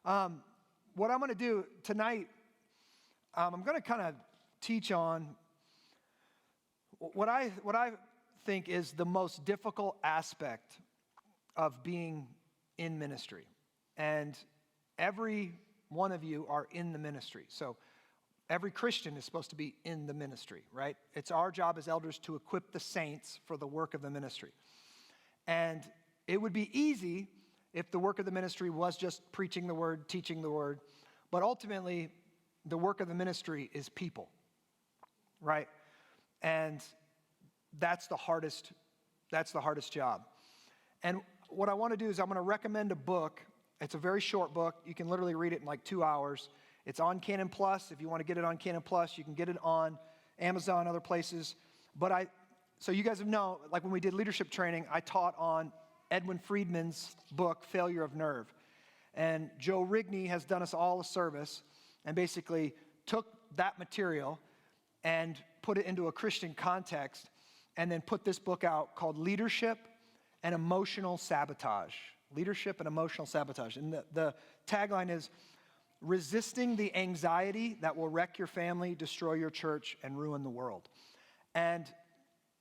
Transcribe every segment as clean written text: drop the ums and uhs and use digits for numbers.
What I'm going to do tonight, I'm going to kind of teach on what I think is the most difficult aspect of being in ministry. And every one of you are in the ministry. So every Christian is supposed to be in the ministry, right? It's our job as elders to equip the saints for the work of the ministry. And it would be easy if the work of the ministry was just preaching the word, teaching the word. But ultimately, the work of the ministry is people, right? And that's the hardest job. And what I want to do is I'm going to recommend a book. It's a very short book. You can literally read it in like 2 hours. It's on Canon Plus. If you want to get it on Canon Plus, you can get it on Amazon, other places. So you guys have known, like when we did leadership training, I taught on Edwin Friedman's book, Failure of Nerve. And Joe Rigney has done us all a service and basically took that material and put it into a Christian context and then put this book out called Leadership and Emotional Sabotage. Leadership and Emotional Sabotage. And the tagline is, resisting the anxiety that will wreck your family, destroy your church, and ruin the world. And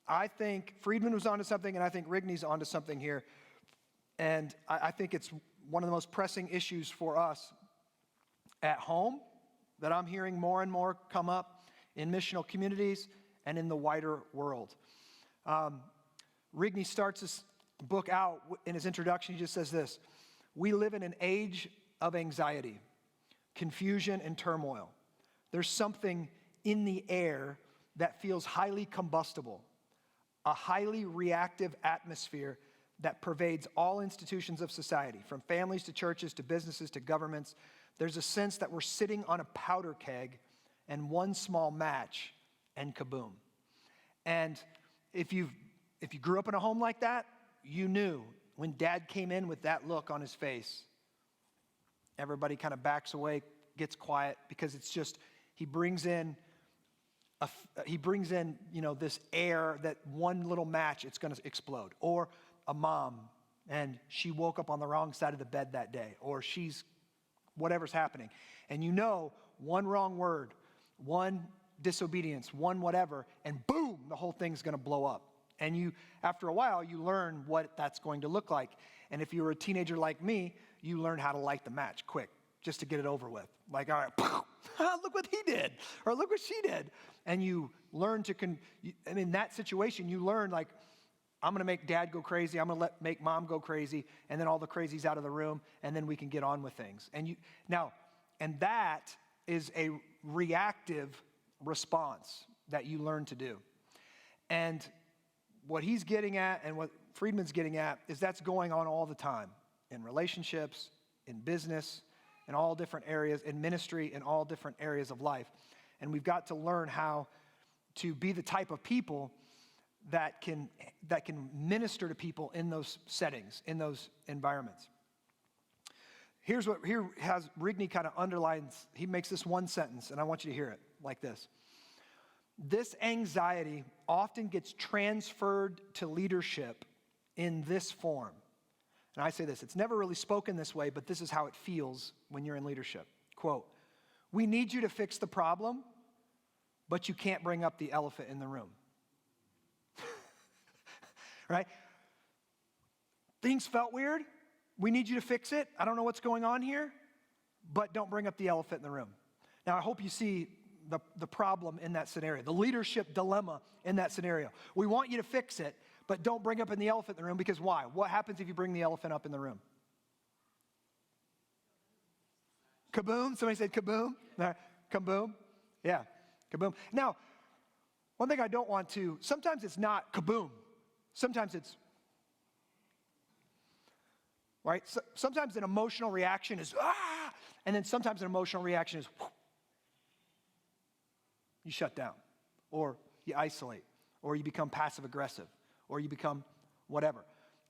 I think Friedman was onto something, and I think Rigney's onto something here. And I think it's one of the most pressing issues for us at home that I'm hearing more and more come up in missional communities and in the wider world. Rigney starts this book out in his introduction. He just says this: we live in an age of anxiety, confusion, and turmoil. There's something in the air that feels highly combustible, a highly reactive atmosphere that pervades all institutions of society, from families to churches to businesses to governments. There's a sense that we're sitting on a powder keg and one small match and kaboom. And if you grew up in a home like that, you knew when dad came in with that look on his face, everybody kind of backs away, gets quiet, because it's just, he brings in, this air that one little match, it's going to explode. Or a mom, and she woke up on the wrong side of the bed that day, or she's, whatever's happening. And you know, one wrong word, one disobedience, one whatever, and boom, the whole thing's going to blow up. And you, after a while, you learn what that's going to look like. And if you were a teenager like me, you learn how to light the match quick, just to get it over with. Like, all right, look what he did, or look what she did. And you learn in that situation, you learn, like, I'm going to make dad go crazy, I'm going to make mom go crazy, and then all the crazy's out of the room, and then we can get on with things. And that is a reactive response that you learn to do. And what he's getting at and what Friedman's getting at is that's going on all the time in relationships, in business, in all different areas, in ministry, in all different areas of life. And we've got to learn how to be the type of people that can minister to people in those settings, in those environments. Here has Rigney kind of underlines, he makes this one sentence, and I want you to hear it like this. This anxiety often gets transferred to leadership in this form. And I say this, it's never really spoken this way, but this is how it feels when you're in leadership. Quote, we need you to fix the problem, but you can't bring up the elephant in the room. Right? Things felt weird. We need you to fix it. I don't know what's going on here, but don't bring up the elephant in the room. Now, I hope you see the problem in that scenario, the leadership dilemma in that scenario. We want you to fix it, but don't bring up the elephant in the room, because why? What happens if you bring the elephant up in the room? Kaboom? Somebody said kaboom? Kaboom? Yeah, kaboom. Now, one thing I don't want to, sometimes it's not kaboom. Sometimes it's, right? So, sometimes an emotional reaction is, ah! And then sometimes an emotional reaction is, whoo. You shut down, or you isolate, or you become passive aggressive, or you become whatever.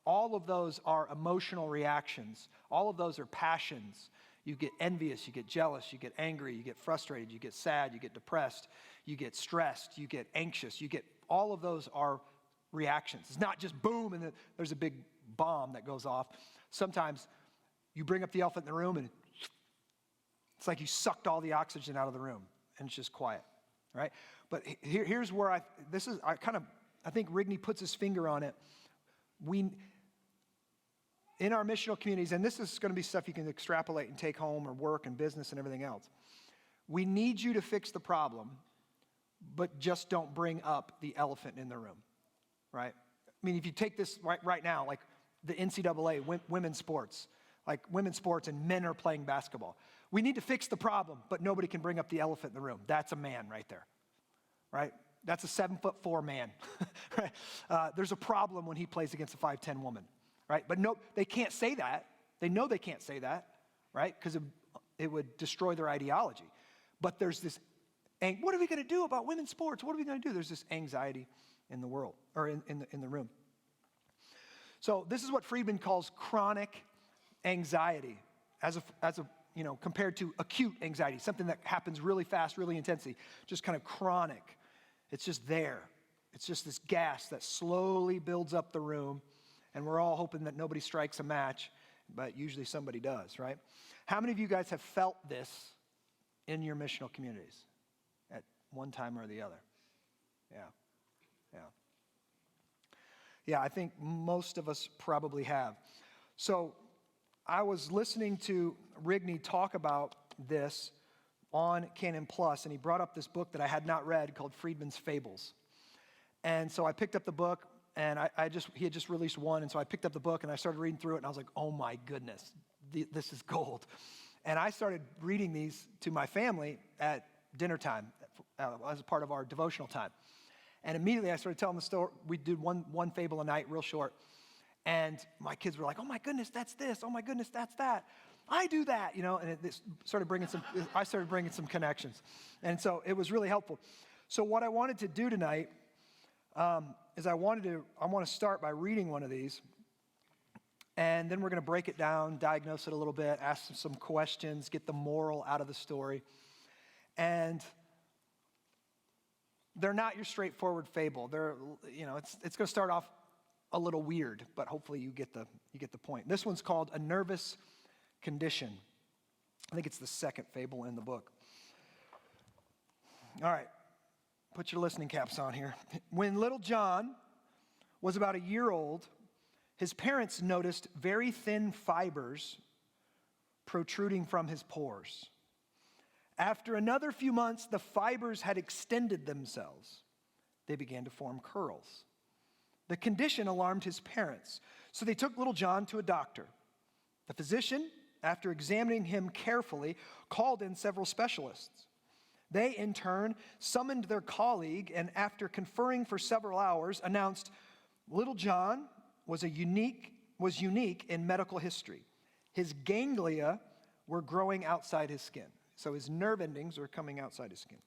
All of those are emotional reactions. All of those are passions. You get envious, you get jealous, you get angry, you get frustrated, you get sad, you get depressed, you get stressed, you get anxious, all of those are reactions. It's not just boom and then there's a big bomb that goes off. Sometimes you bring up the elephant in the room and It's like you sucked all the oxygen out of the room, and it's just quiet, right? But here's where I think Rigney puts his finger on it. In our missional communities, and this is going to be stuff you can extrapolate and take home or work and business and everything else. We need you to fix the problem, but just don't bring up the elephant in the room, right? I mean, if you take this right now, like the NCAA, women's sports, and men are playing basketball. We need to fix the problem, but nobody can bring up the elephant in the room. That's a man right there, right? That's a 7'4" man, right? There's a problem when he plays against a 5'10" woman, right? But no, they can't say that. They know they can't say that, right? Because it would destroy their ideology. But there's this, what are we going to do about women's sports? What are we going to do? There's this anxiety in the world, or in the room. So this is what Friedman calls chronic anxiety, as a compared to acute anxiety, something that happens really fast, really intensely, just kind of chronic. It's just there. It's just this gas that slowly builds up the room, and we're all hoping that nobody strikes a match, but usually somebody does, right? How many of you guys have felt this in your missional communities at one time or the other? Yeah, I think most of us probably have. So I was listening to Rigney talk about this on Canon Plus, and he brought up this book that I had not read called Friedman's Fables. And so I picked up the book, and he had just released one, and so I picked up the book, and I started reading through it, and I was like, oh my goodness, this is gold. And I started reading these to my family at dinner time as a part of our devotional time. And immediately I started telling the story. We did one fable a night, real short. And my kids were like, oh my goodness, that's this. Oh my goodness, that's that. I do that, and I started bringing some connections. And so it was really helpful. So what I wanted to do tonight is I want to start by reading one of these. And then we're going to break it down, diagnose it a little bit, ask some questions, get the moral out of the story. And they're not your straightforward fable. They're, it's going to start off a little weird, but hopefully you get the point. This one's called A Nervous Condition. I think it's the second fable in the book. All right, put your listening caps on here. When little John was about a year old, his parents noticed very thin fibers protruding from his pores. After another few months, the fibers had extended themselves. They began to form curls. The condition alarmed his parents, so they took little John to a doctor. The physician, after examining him carefully, called in several specialists. They, in turn, summoned their colleague, and after conferring for several hours, announced little John was unique in medical history. His ganglia were growing outside his skin. So his nerve endings are coming outside his skin.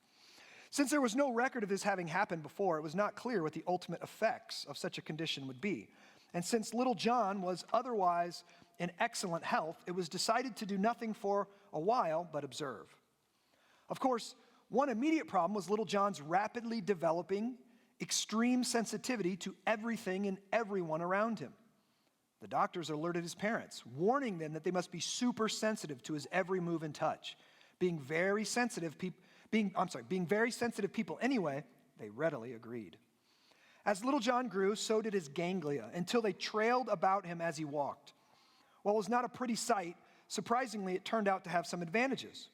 Since there was no record of this having happened before, it was not clear what the ultimate effects of such a condition would be. And since little John was otherwise in excellent health, it was decided to do nothing for a while but observe. Of course, one immediate problem was little John's rapidly developing extreme sensitivity to everything and everyone around him. The doctors alerted his parents, warning them that they must be super sensitive to his every move and touch. Being very sensitive people anyway, they readily agreed. As little John grew, so did his ganglia, until they trailed about him as he walked. While it was not a pretty sight, surprisingly, it turned out to have some advantages.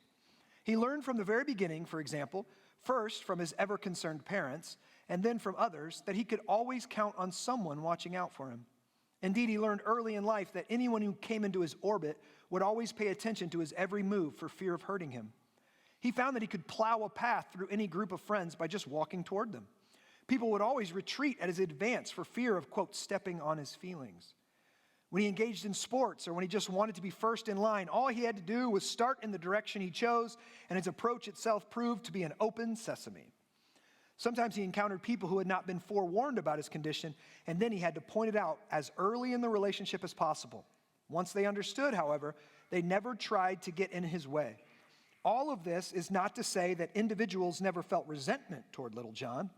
He learned from the very beginning, for example, first from his ever-concerned parents, and then from others, that he could always count on someone watching out for him. Indeed, he learned early in life that anyone who came into his orbit would always pay attention to his every move for fear of hurting him. He found that he could plow a path through any group of friends by just walking toward them. People would always retreat at his advance for fear of, quote, stepping on his feelings. When he engaged in sports or when he just wanted to be first in line, all he had to do was start in the direction he chose, and his approach itself proved to be an open sesame. Sometimes he encountered people who had not been forewarned about his condition, and then he had to point it out as early in the relationship as possible. Once they understood, however, they never tried to get in his way. All of this is not to say that individuals never felt resentment toward little John.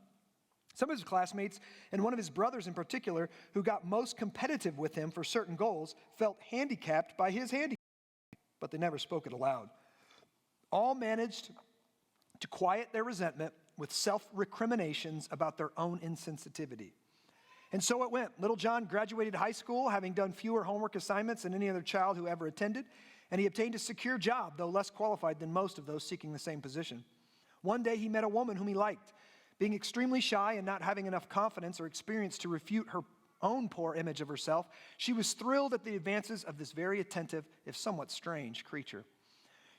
Some of his classmates, and one of his brothers in particular, who got most competitive with him for certain goals, felt handicapped by his handicap, but they never spoke it aloud. all managed to quiet their resentment with self-recriminations about their own insensitivity. And so it went. Little John graduated high school, having done fewer homework assignments than any other child who ever attended, and he obtained a secure job, though less qualified than most of those seeking the same position. One day he met a woman whom he liked. Being extremely shy and not having enough confidence or experience to refute her own poor image of herself, she was thrilled at the advances of this very attentive, if somewhat strange, creature.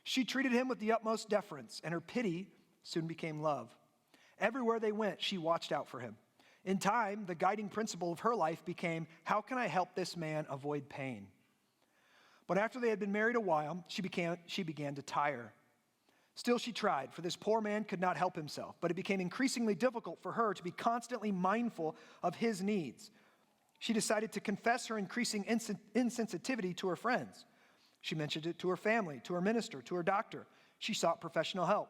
She treated him with the utmost deference, and her pity soon became love. Everywhere they went, she watched out for him. In time, the guiding principle of her life became, how can I help this man avoid pain? But after they had been married a while, she began to tire. Still she tried, for this poor man could not help himself, but it became increasingly difficult for her to be constantly mindful of his needs. She decided to confess her increasing insensitivity to her friends. She mentioned it to her family, to her minister, to her doctor. She sought professional help.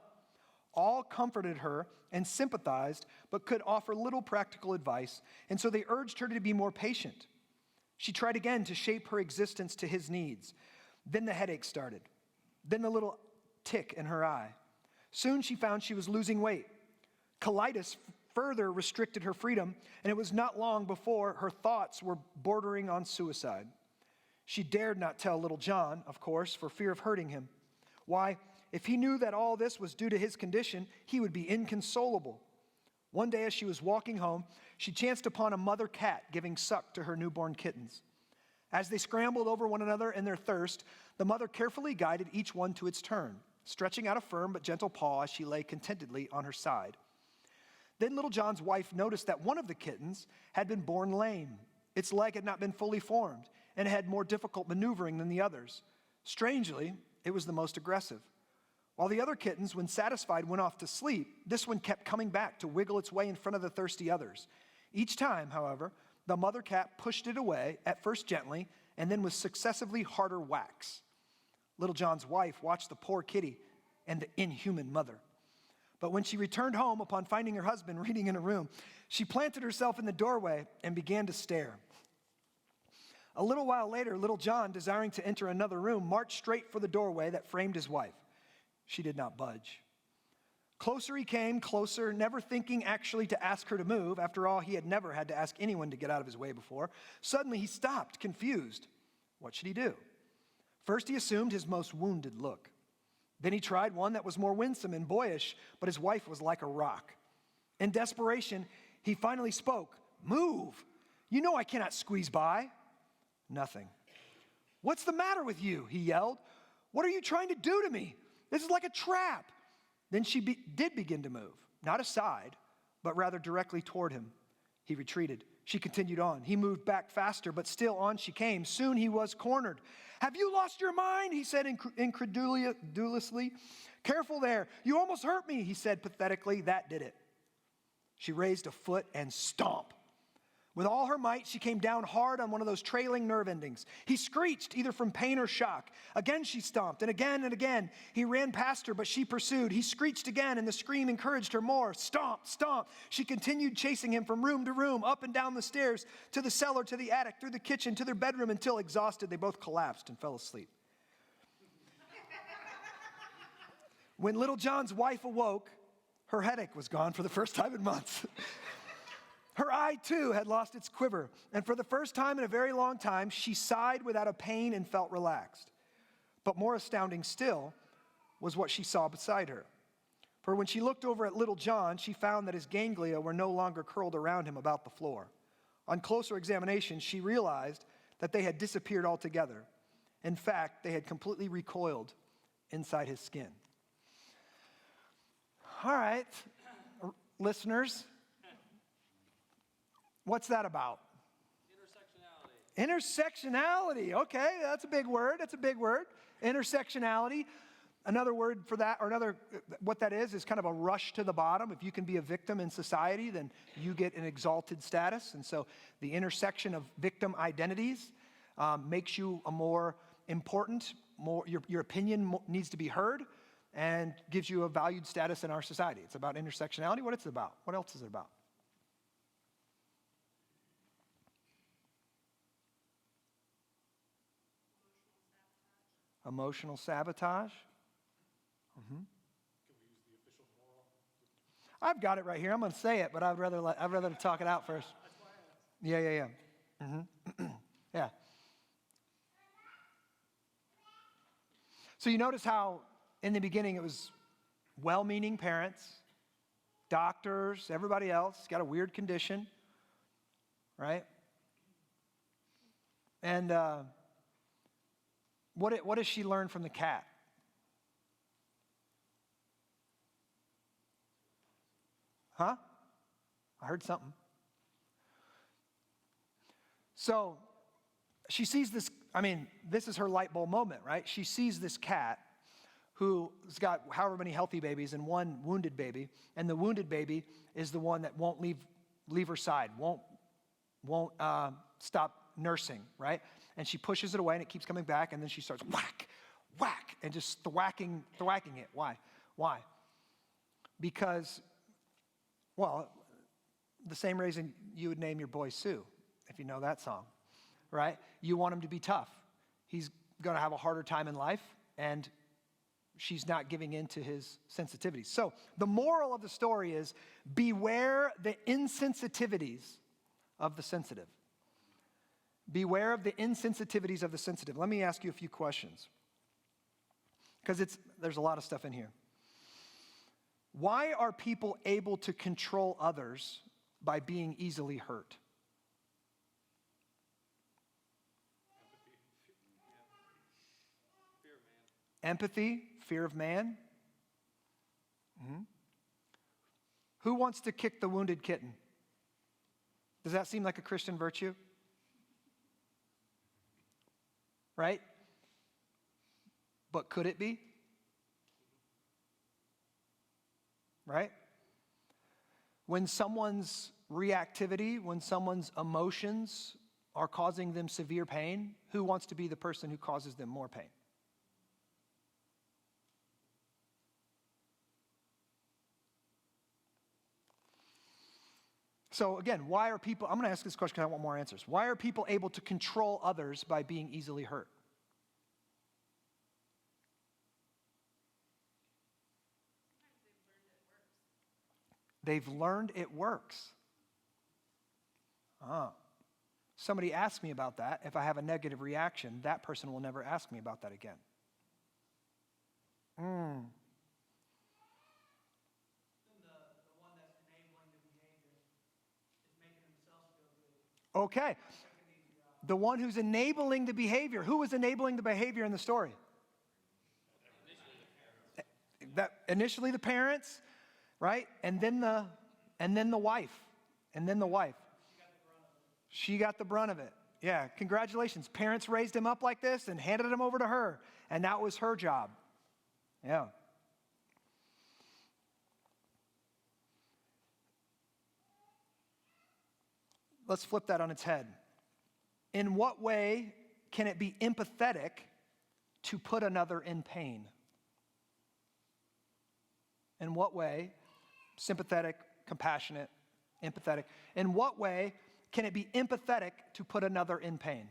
All comforted her and sympathized, but could offer little practical advice, and so they urged her to be more patient. She tried again to shape her existence to his needs. Then the headache started. Then the little tick in her eye. Soon she found she was losing weight. Colitis further restricted her freedom, and it was not long before her thoughts were bordering on suicide. She dared not tell little John, of course, for fear of hurting him. Why, if he knew that all this was due to his condition, he would be inconsolable. One day as she was walking home, she chanced upon a mother cat giving suck to her newborn kittens. As they scrambled over one another in their thirst, the mother carefully guided each one to its turn, stretching out a firm but gentle paw as she lay contentedly on her side. Then little John's wife noticed that one of the kittens had been born lame. Its leg had not been fully formed and had more difficult maneuvering than the others. Strangely, it was the most aggressive. While the other kittens, when satisfied, went off to sleep, this one kept coming back to wiggle its way in front of the thirsty others. Each time, however, the mother cat pushed it away, at first gently, and then with successively harder whacks. Little John's wife watched the poor kitty and the inhuman mother. But when she returned home upon finding her husband reading in a room, she planted herself in the doorway and began to stare. A little while later, little John, desiring to enter another room, marched straight for the doorway that framed his wife. She did not budge. Closer he came, closer, never thinking actually to ask her to move. After all, he had never had to ask anyone to get out of his way before. Suddenly he stopped, confused. What should he do? First he assumed his most wounded look. Then he tried one that was more winsome and boyish, but his wife was like a rock. In desperation, he finally spoke. Move! You know I cannot squeeze by. Nothing. What's the matter with you? He yelled. What are you trying to do to me? This is like a trap. Then she did begin to move, not aside, but rather directly toward him. He retreated. She continued on. He moved back faster, but still on she came. Soon he was cornered. Have you lost your mind? He said incredulously. Careful there. You almost hurt me, he said pathetically. That did it. She raised a foot and stomp. With all her might, she came down hard on one of those trailing nerve endings. He screeched, either from pain or shock. Again she stomped, and again and again. He ran past her, but she pursued. He screeched again, and the scream encouraged her more. Stomp, stomp. She continued chasing him from room to room, up and down the stairs, to the cellar, to the attic, through the kitchen, to their bedroom, until exhausted, they both collapsed and fell asleep. When little John's wife awoke, her headache was gone for the first time in months. Her eye, too, had lost its quiver, and for the first time in a very long time, she sighed without a pain and felt relaxed. But more astounding still was what she saw beside her. For when she looked over at little John, she found that his ganglia were no longer curled around him about the floor. On closer examination, she realized that they had disappeared altogether. In fact, they had completely recoiled inside his skin. All right, listeners. What's that about? Intersectionality. Okay, that's a big word. That's a big word. Intersectionality. Another word for that, or what that is kind of a rush to the bottom. If you can be a victim in society, then you get an exalted status. And so the intersection of victim identities makes you a more important, your opinion needs to be heard, and gives you a valued status in our society. It's about intersectionality. What it's about? What else is it about? Emotional sabotage. Mm-hmm. I've got it right here. I'm going to say it, but I'd rather talk it out first. Yeah. Mm-hmm. Yeah. So you notice how in the beginning it was well-meaning parents, doctors, everybody else got a weird condition, right? And what does she learn from the cat? Huh? I heard something. So she sees this, this is her light bulb moment, right? She sees this cat who's got however many healthy babies and one wounded baby, and the wounded baby is the one that won't leave her side, won't stop nursing, right? And she pushes it away, and it keeps coming back, and then she starts whack, whack, and just thwacking it. Why? Because, well, the same reason you would name your boy Sue, if you know that song, right? You want him to be tough. He's going to have a harder time in life, and she's not giving in to his sensitivities. So the moral of the story is beware the insensitivities of the sensitive. Beware of the insensitivities of the sensitive. Let me ask you a few questions, because there's a lot of stuff in here. Why are people able to control others by being easily hurt? Empathy, fear of man. Mm-hmm. Who wants to kick the wounded kitten? Does that seem like a Christian virtue? Right? But could it be? Right? When someone's reactivity, when someone's emotions are causing them severe pain, who wants to be the person who causes them more pain? So again, I'm going to ask this question because I want more answers. Why are people able to control others by being easily hurt? They've learned it works. Somebody asked me about that. If I have a negative reaction, that person will never ask me about that again. Okay. The one who's enabling the behavior. Who was enabling the behavior in the story? Initially the parents, right? And then the wife. And then the wife. She got the brunt of it. Yeah, congratulations. Parents raised him up like this and handed him over to her. And that was her job. Yeah. Let's flip that on its head. In what way can it be empathetic to put another in pain? In what way, sympathetic, compassionate, empathetic, in what way can it be empathetic to put another in pain?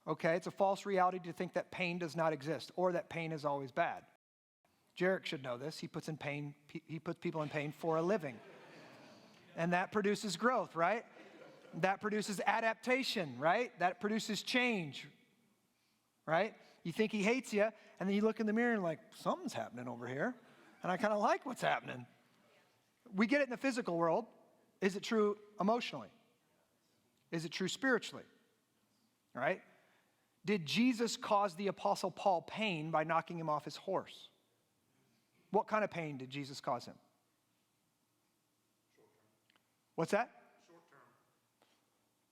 Okay, it's a false reality to think that pain does not exist or that pain is always bad. Jarek should know this. He puts people in pain for a living. And that produces growth, right? That produces adaptation, right? That produces change, right? You think he hates you, and then you look in the mirror and like, something's happening over here, and I kind of like what's happening. We get it in the physical world. Is it true emotionally? Is it true spiritually? All right? Did Jesus cause the Apostle Paul pain by knocking him off his horse? What kind of pain did Jesus cause him? What's that?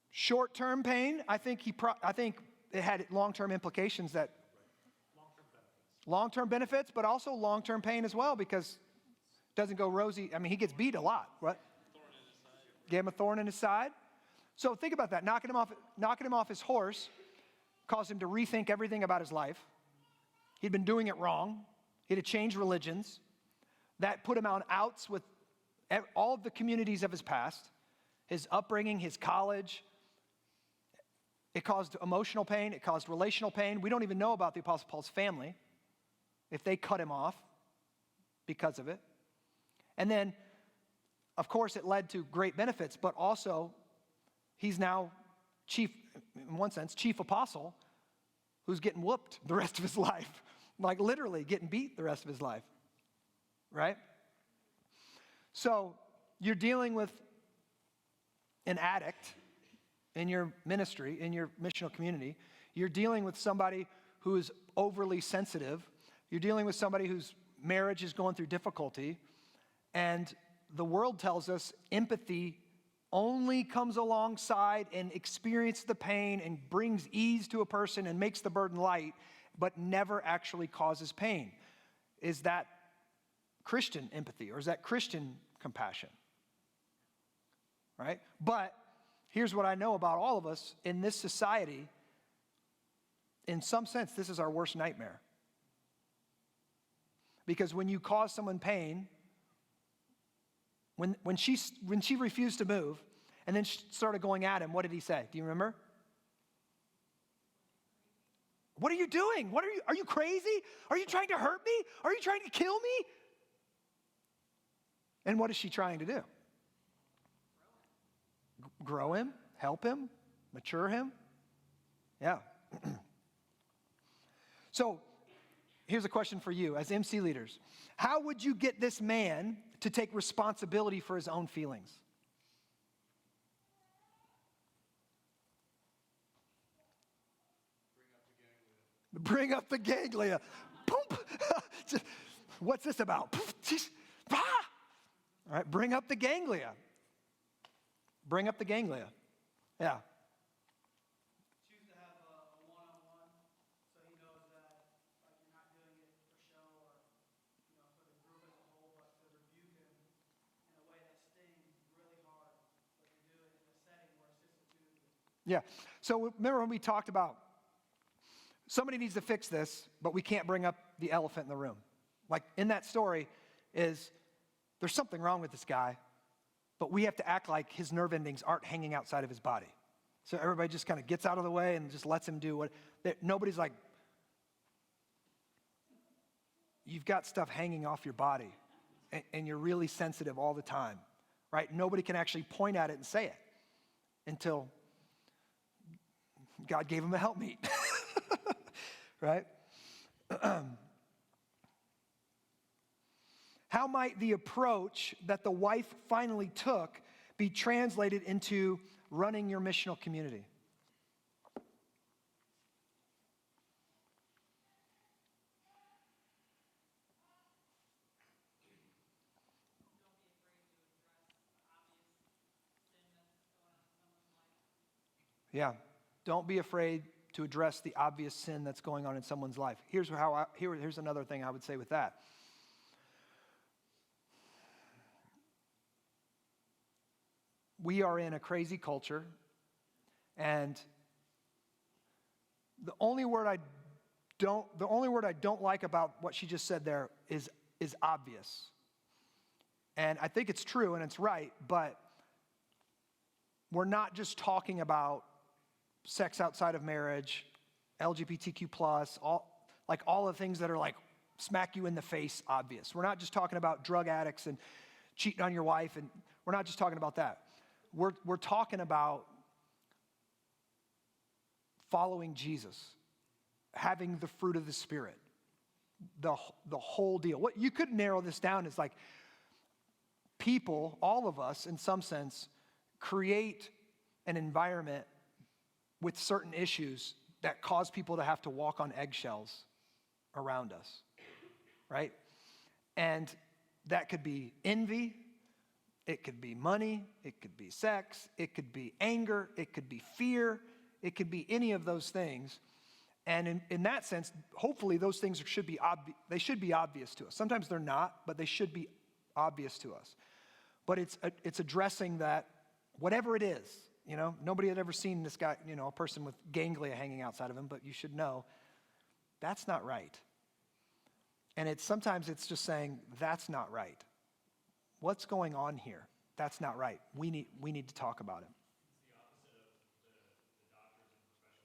Short-term pain. I think it had long-term implications that long-term benefits, but also long-term pain as well, because it doesn't go rosy. He gets beat a lot, right? Gave him a thorn in his side. So think about that. Knocking him off his horse caused him to rethink everything about his life. He'd been doing it wrong. He had to change religions. That put him on outs with all of the communities of his past, his upbringing, his college, It caused emotional pain. It caused relational pain. We don't even know about the Apostle Paul's family, if they cut him off because of it. And then, of course, it led to great benefits, but also he's now chief, in one sense, chief apostle who's getting whooped the rest of his life, like literally getting beat the rest of his life, right? So you're dealing with an addict in your ministry, in your missional community. You're dealing with somebody who is overly sensitive. You're dealing with somebody whose marriage is going through difficulty. And the world tells us empathy only comes alongside and experiences the pain and brings ease to a person and makes the burden light, but never actually causes pain. Is that Christian empathy, or is that Christian compassion? Right? But here's what I know about all of us in this society. In some sense, this is our worst nightmare. Because when you cause someone pain, when she refused to move and then she started going at him, what did he say? Do you remember? What are you doing? Are you crazy? Are you trying to hurt me? Are you trying to kill me? And what is she trying to do? Grow him, help him, mature him. Yeah. So here's a question for you as MC leaders. How would you get this man to take responsibility for his own feelings? Bring up the ganglia. Boom. What's this about? All right, bring up the ganglia. Bring up the ganglia. Yeah. Choose to have a one-on-one, so he knows that like you're not doing it for show or for the group as a whole, but to rebuke him in a way that stings really hard. But to do it in a setting where it's just the two of you. Yeah. So remember when we talked about somebody needs to fix this, but we can't bring up the elephant in the room. Like in that story is there's something wrong with this guy, but we have to act like his nerve endings aren't hanging outside of his body. So everybody just kind of gets out of the way and just lets him do what, nobody's like, you've got stuff hanging off your body and you're really sensitive all the time, right? Nobody can actually point at it and say it until God gave him a helpmeet, right? How might the approach that the wife finally took be translated into running your missional community? Yeah, don't be afraid to address the obvious sin that's going on in someone's life. Here's another thing I would say with that. We are in a crazy culture, and the only word I don't like about what she just said there is obvious. And I think it's true and it's right, but we're not just talking about sex outside of marriage, LGBTQ+, all the things that are like smack you in the face obvious. We're not just talking about drug addicts and cheating on your wife, and we're not just talking about that. We're talking about following Jesus, having the fruit of the Spirit, the whole deal. What you could narrow this down is like people, all of us in some sense, create an environment with certain issues that cause people to have to walk on eggshells around us, right? And that could be envy. It could be money, it could be sex, it could be anger, it could be fear, it could be any of those things. And in that sense, hopefully those things should be obvious to us. Sometimes they're not, but they should be obvious to us. But it's addressing that, whatever it is, nobody had ever seen this guy, a person with ganglia hanging outside of him, but you should know that's not right. And sometimes it's just saying, that's not right. What's going on here? That's not right. We need to talk about it. It's the opposite of the doctors and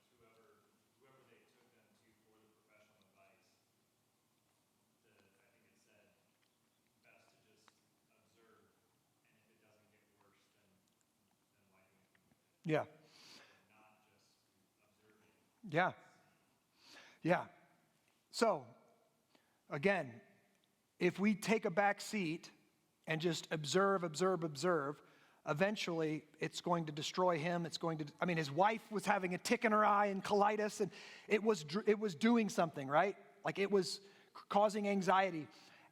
Yeah. Yeah. Yeah. So, again, if we take a back seat and just observe, eventually it's going to destroy him. His wife was having a tick in her eye and colitis, and it was doing something, right? Like it was causing anxiety.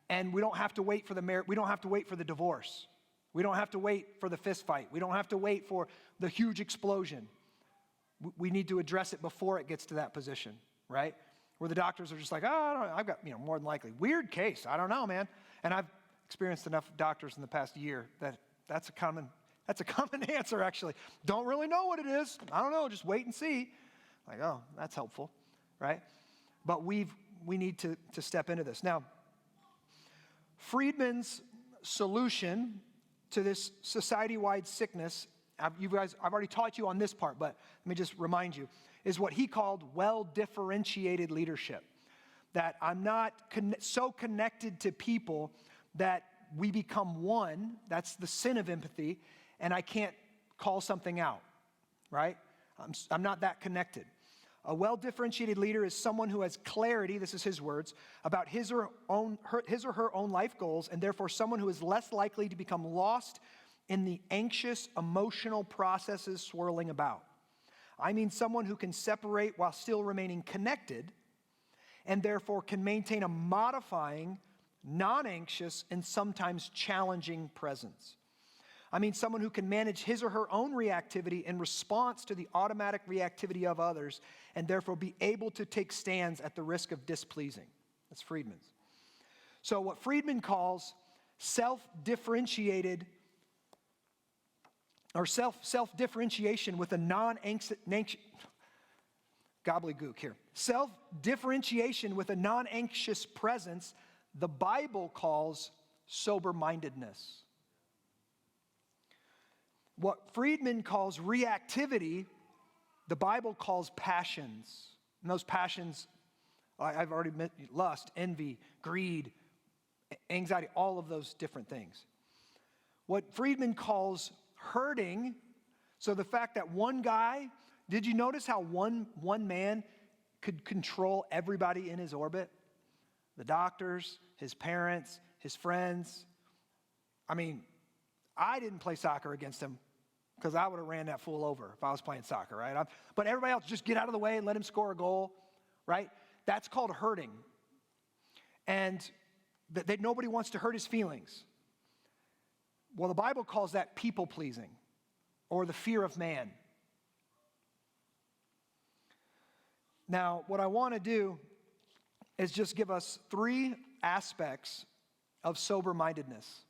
And we don't have to wait for we don't have to wait for the divorce. We don't have to wait for the fist fight. We don't have to wait for the huge explosion. We need to address it before it gets to that position, right? Where the doctors are just like, oh, I don't know, I've got, more than likely. Weird case, I don't know, man. And I've experienced enough doctors in the past year that's a common answer, actually. Don't really know what it is. I don't know, just wait and see. Like, oh, that's helpful, right? But we need to step into this. Now, Friedman's solution to this society-wide sickness, I've already taught you on this part, but let me just remind you, is what he called well-differentiated leadership. That I'm not so connected to people that we become one, that's the sin of empathy, and I can't call something out, right? I'm not that connected. A well-differentiated leader is someone who has clarity, this is his words, about his or her own life goals, and therefore someone who is less likely to become lost in the anxious emotional processes swirling about. I mean someone who can separate while still remaining connected, and therefore can maintain a modifying, non-anxious, and sometimes challenging presence. I mean someone who can manage his or her own reactivity in response to the automatic reactivity of others, and therefore be able to take stands at the risk of displeasing. That's Friedman's. So what Friedman calls self-differentiated or self-differentiation with a non-anxious, gobbledygook here. Self-differentiation with a non-anxious presence, the Bible calls sober-mindedness. What Friedman calls reactivity, the Bible calls passions. And those passions, I've already mentioned, lust, envy, greed, anxiety, all of those different things. What Friedman calls hurting, so the fact that one guy, did you notice how one man could control everybody in his orbit? The doctors, his parents, his friends. I mean, I didn't play soccer against him because I would have ran that fool over if I was playing soccer, right? But everybody else, just get out of the way and let him score a goal, right? That's called hurting. And that nobody wants to hurt his feelings. Well, the Bible calls that people-pleasing or the fear of man. Now, what I want to do is just give us 3 aspects of sober-mindedness.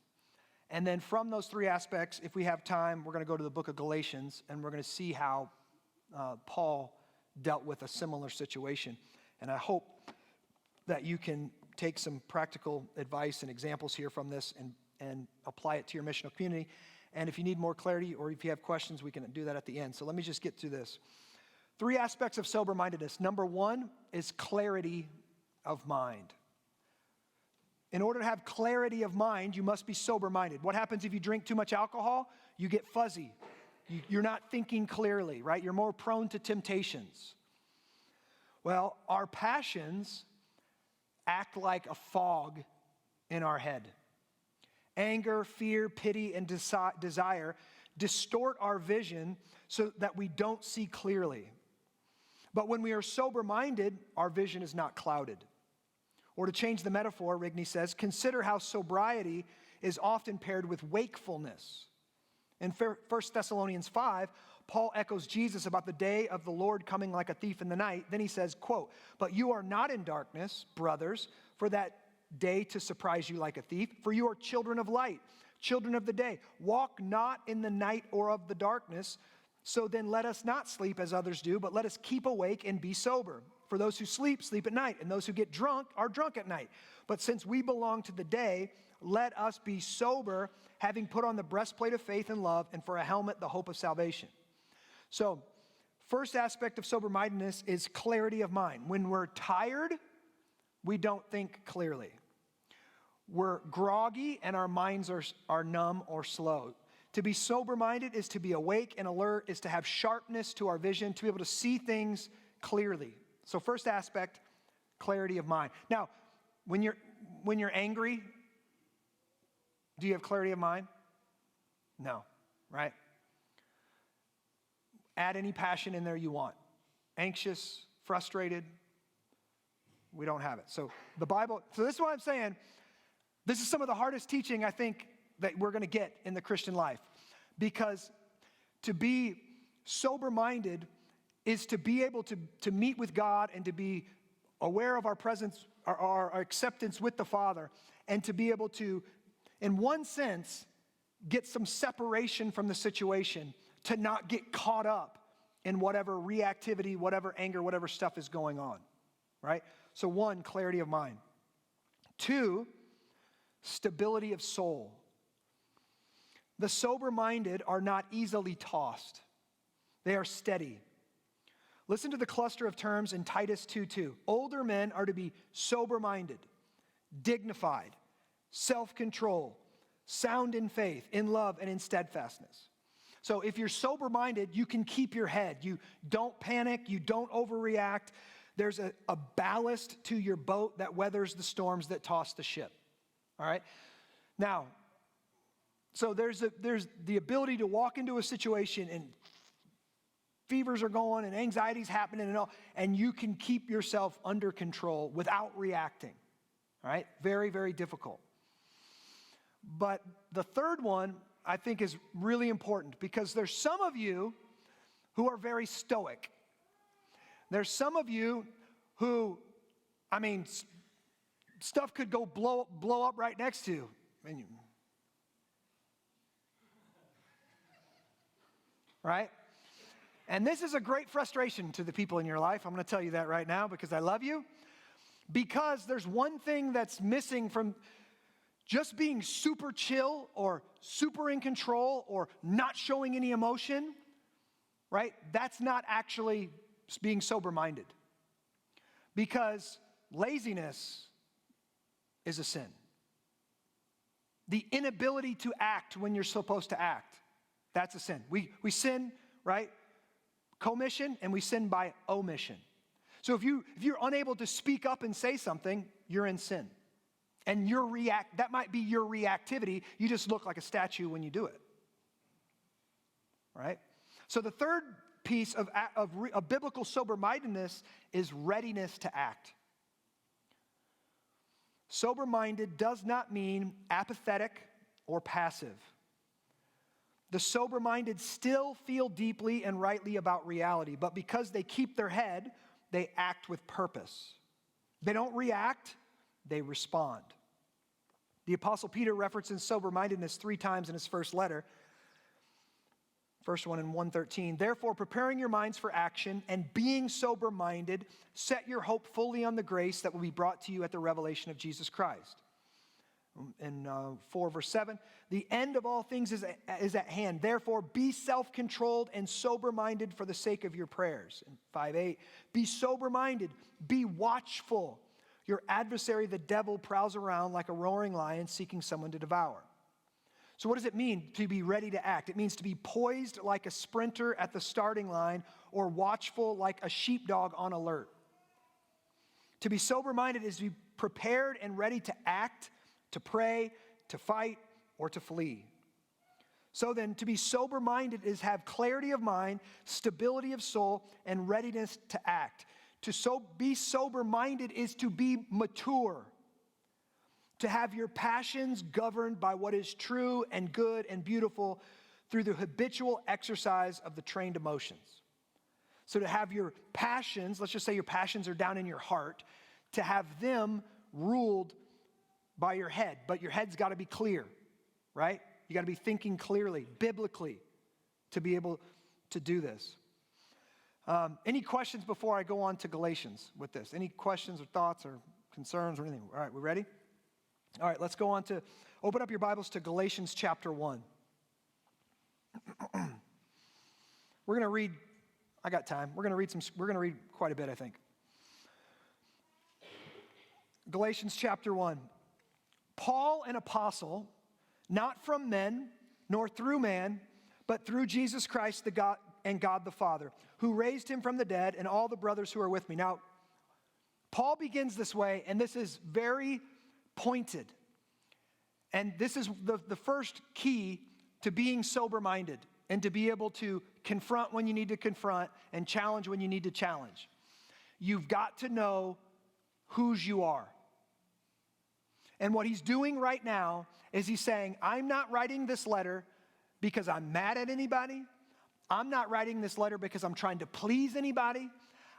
And then from those 3 aspects, if we have time, we're going to go to the book of Galatians, and we're going to see how Paul dealt with a similar situation. And I hope that you can take some practical advice and examples here from this and apply it to your missional community. And if you need more clarity or if you have questions, we can do that at the end. So let me just get through this. 3 aspects of sober-mindedness. Number 1 is clarity of mind. In order to have clarity of mind, you must be sober-minded. What happens if you drink too much alcohol? You get fuzzy. You're not thinking clearly, right? You're more prone to temptations. Well, our passions act like a fog in our head. Anger, fear, pity, and desire distort our vision so that we don't see clearly. But when we are sober-minded, our vision is not clouded. Or to change the metaphor, Rigney says, consider how sobriety is often paired with wakefulness. In 1 Thessalonians 5, Paul echoes Jesus about the day of the Lord coming like a thief in the night. Then he says, quote, but you are not in darkness, brothers, for that day to surprise you like a thief. For you are children of light, children of the day. Walk not in the night or of the darkness. So then let us not sleep as others do, but let us keep awake and be sober. For those who sleep, sleep at night, and those who get drunk are drunk at night. But since we belong to the day, let us be sober, having put on the breastplate of faith and love, and for a helmet, the hope of salvation. So, first aspect of sober-mindedness is clarity of mind. When we're tired, we don't think clearly. We're groggy and our minds are numb or slow. To be sober-minded is to be awake and alert, is to have sharpness to our vision, to be able to see things clearly. So first aspect, clarity of mind. Now, when you're angry, do you have clarity of mind? No, right? Add any passion in there you want. Anxious, frustrated, we don't have it. So the Bible, so this is what I'm saying. This is some of the hardest teaching I think that we're going to get in the Christian life. Because to be sober-minded is to be able to meet with God and to be aware of our presence, our acceptance with the Father, and to be able to, in one sense, get some separation from the situation, to not get caught up in whatever reactivity, whatever anger, whatever stuff is going on, right? So one, clarity of mind. Two, stability of soul. The sober-minded are not easily tossed. They are steady. Listen to the cluster of terms in Titus 2:2. Older men are to be sober-minded, dignified, self-control, sound in faith, in love, and in steadfastness. So if you're sober-minded, you can keep your head. You don't panic. You don't overreact. There's a ballast to your boat that weathers the storms that toss the ship. All right? Now, so there's the ability to walk into a situation and fevers are going and anxiety's happening and all, and you can keep yourself under control without reacting. All right? Very, very difficult. But the third one, I think, is really important because there's some of you who are very stoic. There's some of you who, stuff could go blow up right next to you. Right? And this is a great frustration to the people in your life. I'm going to tell you that right now because I love you. Because there's one thing that's missing from just being super chill or super in control or not showing any emotion, right? That's not actually being sober-minded. Because laziness is a sin. The inability to act when you're supposed to act, that's a sin. We sin, right? Commission, and we sin by omission. So if you're unable to speak up and say something, you're in sin. And that might be your reactivity. You just look like a statue when you do it. Right? So the third piece of biblical sober-mindedness is readiness to act. Sober-minded does not mean apathetic or passive. The sober-minded still feel deeply and rightly about reality, but because they keep their head, they act with purpose. They don't react, they respond. The Apostle Peter references sober-mindedness 3 times in his first letter. First one in 1:13. Therefore, preparing your minds for action and being sober-minded, set your hope fully on the grace that will be brought to you at the revelation of Jesus Christ. In 4 verse 7, the end of all things is at hand. Therefore, be self-controlled and sober-minded for the sake of your prayers. In 5:8, be sober-minded, be watchful. Your adversary, the devil, prowls around like a roaring lion seeking someone to devour. So what does it mean to be ready to act? It means to be poised like a sprinter at the starting line or watchful like a sheepdog on alert. To be sober-minded is to be prepared and ready to act, to pray, to fight, or to flee. So then, to be sober-minded is have clarity of mind, stability of soul, and readiness to act. To be sober-minded is to be mature, to have your passions governed by what is true and good and beautiful through the habitual exercise of the trained emotions. So to have your passions, let's just say your passions are down in your heart, to have them ruled by your head, but your head's got to be clear, right? You got to be thinking clearly, biblically, to be able to do this. Any questions before I go on to Galatians with this? Any questions or thoughts or concerns or anything? All right, we ready? All right, let's go on to, open up your Bibles to Galatians chapter 1. We're going to read, I got time. We're going to read quite a bit, I think. Galatians chapter 1. Paul, an apostle, not from men, nor through man, but through Jesus Christ, the God and God the Father, who raised him from the dead, and all the brothers who are with me. Now, Paul begins this way, and this is very pointed. And this is the first key to being sober-minded and to be able to confront when you need to confront and challenge when you need to challenge. You've got to know whose you are. And what he's doing right now is he's saying, I'm not writing this letter because I'm mad at anybody. I'm not writing this letter because I'm trying to please anybody.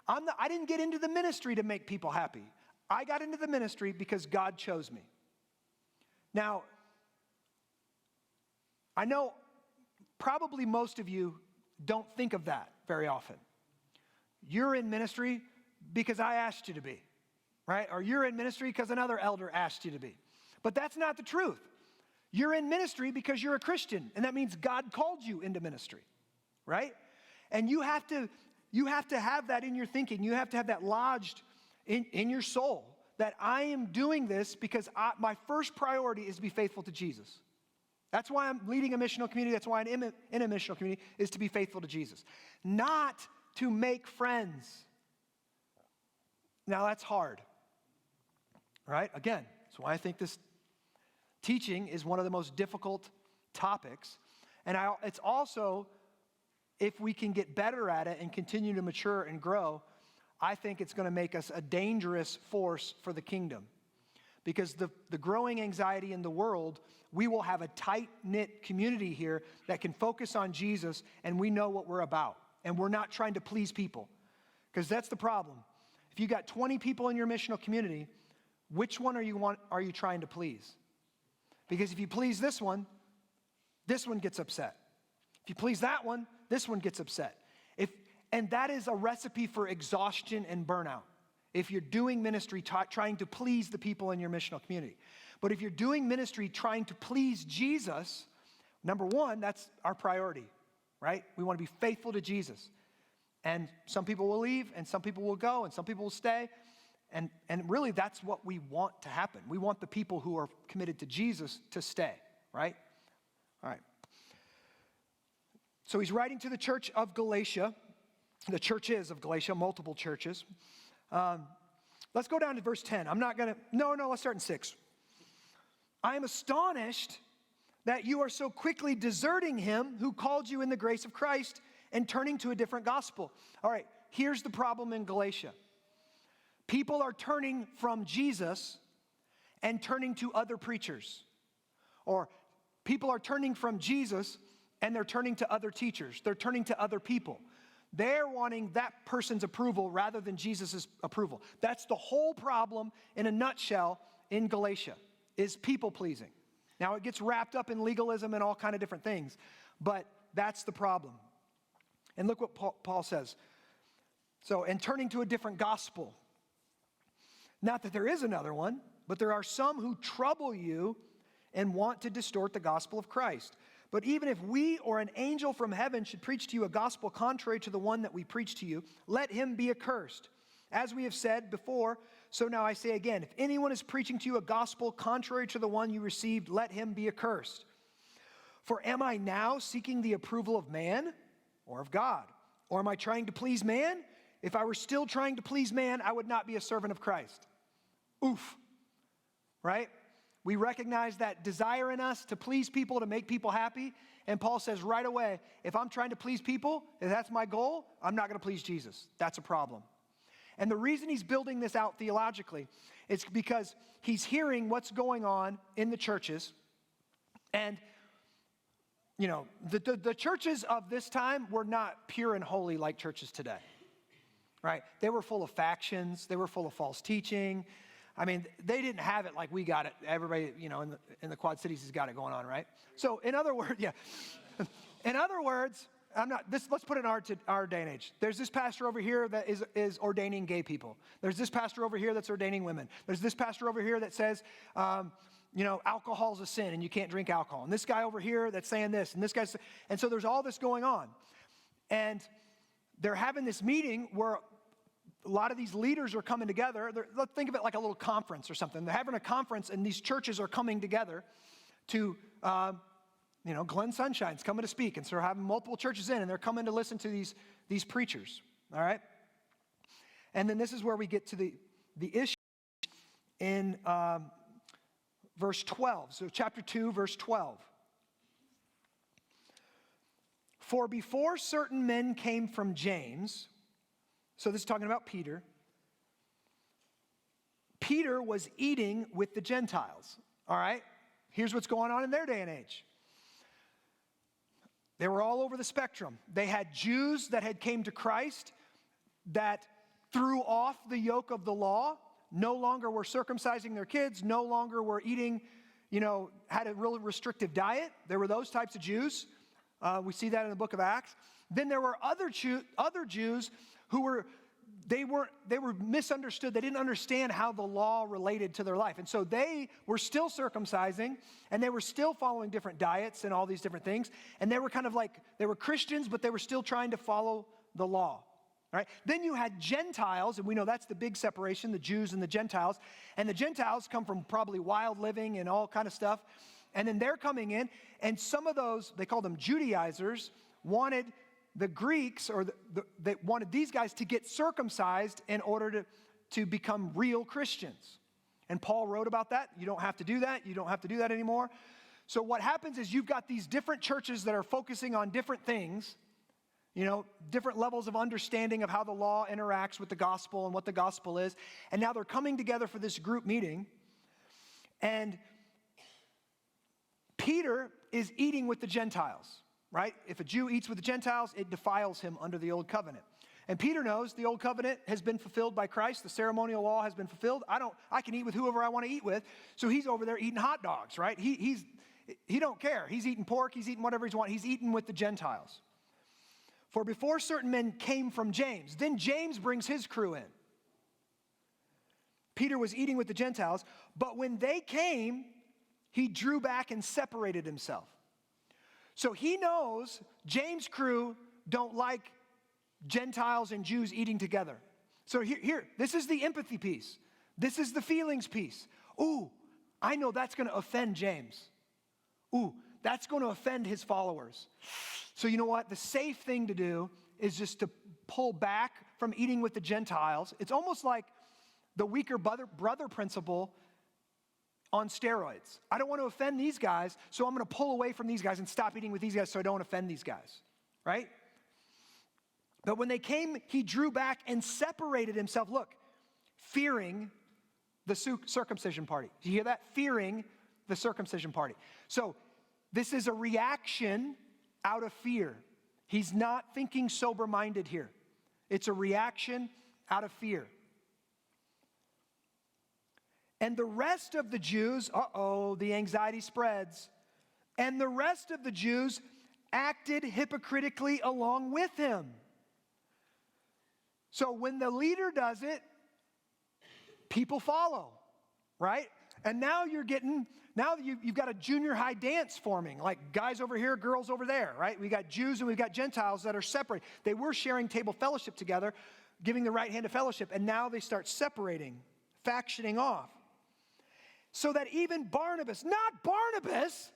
I didn't get into the ministry to make people happy. I got into the ministry because God chose me. Now, I know probably most of you don't think of that very often. You're in ministry because I asked you to be, right? Or you're in ministry because another elder asked you to be. But that's not the truth. You're in ministry because you're a Christian, and that means God called you into ministry, right? And you have to have that in your thinking. You have to have that lodged in your soul, that I am doing this because my first priority is to be faithful to Jesus. That's why I'm leading a missional community. That's why I'm in a missional community, is to be faithful to Jesus. Not to make friends. Now that's hard, right? Again, that's why I think this teaching is one of the most difficult topics. And it's also, if we can get better at it and continue to mature and grow, I think it's going to make us a dangerous force for the kingdom. Because the growing anxiety in the world, we will have a tight-knit community here that can focus on Jesus, and we know what we're about. And we're not trying to please people. Because that's the problem. If you got 20 people in your missional community, which one are you trying to please? Because if you please this one gets upset. If you please that one, this one gets upset. And that is a recipe for exhaustion and burnout. If you're doing ministry trying to please the people in your missional community. But if you're doing ministry trying to please Jesus, number one, that's our priority, right? We want to be faithful to Jesus. And some people will leave, and some people will go, and some people will stay. And really, that's what we want to happen. We want the people who are committed to Jesus to stay, right? All right. So he's writing to the church of Galatia. The churches of Galatia, multiple churches. Let's go down to verse 10. Let's start in 6. I am astonished that you are so quickly deserting him who called you in the grace of Christ and turning to a different gospel. All right, here's the problem in Galatia. People are turning from Jesus and turning to other preachers. Or people are turning from Jesus and they're turning to other teachers. They're turning to other people. They're wanting that person's approval rather than Jesus' approval. That's the whole problem in a nutshell in Galatia, is people-pleasing. Now, it gets wrapped up in legalism and all kind of different things, but that's the problem. And look what Paul says. So, and turning to a different gospel. Not that there is another one, but there are some who trouble you and want to distort the gospel of Christ. But even if we or an angel from heaven should preach to you a gospel contrary to the one that we preach to you, let him be accursed. As we have said before, so now I say again, if anyone is preaching to you a gospel contrary to the one you received, let him be accursed. For am I now seeking the approval of man or of God? Or am I trying to please man? If I were still trying to please man, I would not be a servant of Christ. Oof, right? We recognize that desire in us to please people, to make people happy. And Paul says right away, if I'm trying to please people, if that's my goal, I'm not going to please Jesus. That's a problem. And the reason he's building this out theologically is because he's hearing what's going on in the churches. And, you know, the churches of this time were not pure and holy like churches today, right? They were full of factions. They were full of false teaching. I mean, they didn't have it like we got it. Everybody, you know, in the Quad Cities has got it going on, right? So in other words, let's put it in our day and age. There's this pastor over here that is ordaining gay people. There's this pastor over here that's ordaining women. There's this pastor over here that says, alcohol's a sin and you can't drink alcohol. And this guy over here that's saying this, and this guy's, and so there's all this going on. And they're having this meeting where a lot of these leaders are coming together. Let's think of it like a little conference or something. They're having a conference, and these churches are coming together to Glenn Sunshine's coming to speak, and so we're having multiple churches in, and they're coming to listen to these preachers, all right? And then this is where we get to the issue in verse 12. So chapter 2, verse 12. For before certain men came from James, so this is talking about Peter, Peter was eating with the Gentiles, all right? Here's what's going on in their day and age. They were all over the spectrum. They had Jews that had came to Christ that threw off the yoke of the law, no longer were circumcising their kids, no longer were eating, had a really restrictive diet. There were those types of Jews. We see that in the book of Acts. Then there were other Jews who were misunderstood. They didn't understand how the law related to their life. And so they were still circumcising, and they were still following different diets and all these different things. And they were kind of like, they were Christians, but they were still trying to follow the law. Right? Then you had Gentiles, and we know that's the big separation, the Jews and the Gentiles. And the Gentiles come from probably wild living and all kind of stuff. And then they're coming in, and some of those, they called them Judaizers, wanted the Greeks, or they wanted these guys to get circumcised in order to become real Christians. And Paul wrote about that. You don't have to do that. You don't have to do that anymore. So what happens is you've got these different churches that are focusing on different things, different levels of understanding of how the law interacts with the gospel and what the gospel is. And now they're coming together for this group meeting. And Peter is eating with the Gentiles, right? If a Jew eats with the Gentiles, it defiles him under the old covenant. And Peter knows the old covenant has been fulfilled by Christ. The ceremonial law has been fulfilled. I can eat with whoever I want to eat with. So he's over there eating hot dogs, right? He don't care. He's eating pork. He's eating whatever he's wanting. He's eating with the Gentiles. For before certain men came from James, then James brings his crew in. Peter was eating with the Gentiles, but when they came, he drew back and separated himself. So he knows James' crew don't like Gentiles and Jews eating together. So here, this is the empathy piece. This is the feelings piece. Ooh, I know that's going to offend James. Ooh, that's going to offend his followers. So you know what? The safe thing to do is just to pull back from eating with the Gentiles. It's almost like the weaker brother principle on steroids. I don't want to offend these guys, so I'm going to pull away from these guys and stop eating with these guys so I don't offend these guys, right? But when they came, he drew back and separated himself. Look, fearing the circumcision party. Do you hear that? Fearing the circumcision party. So this is a reaction out of fear. He's not thinking sober-minded here. It's a reaction out of fear. And the rest of the Jews, the anxiety spreads. And the rest of the Jews acted hypocritically along with him. So when the leader does it, people follow, right? And now you've got a junior high dance forming, like guys over here, girls over there, right? We got Jews and we've got Gentiles that are separate. They were sharing table fellowship together, giving the right hand of fellowship, and now they start separating, factioning off. So that even Barnabas, not Barnabas,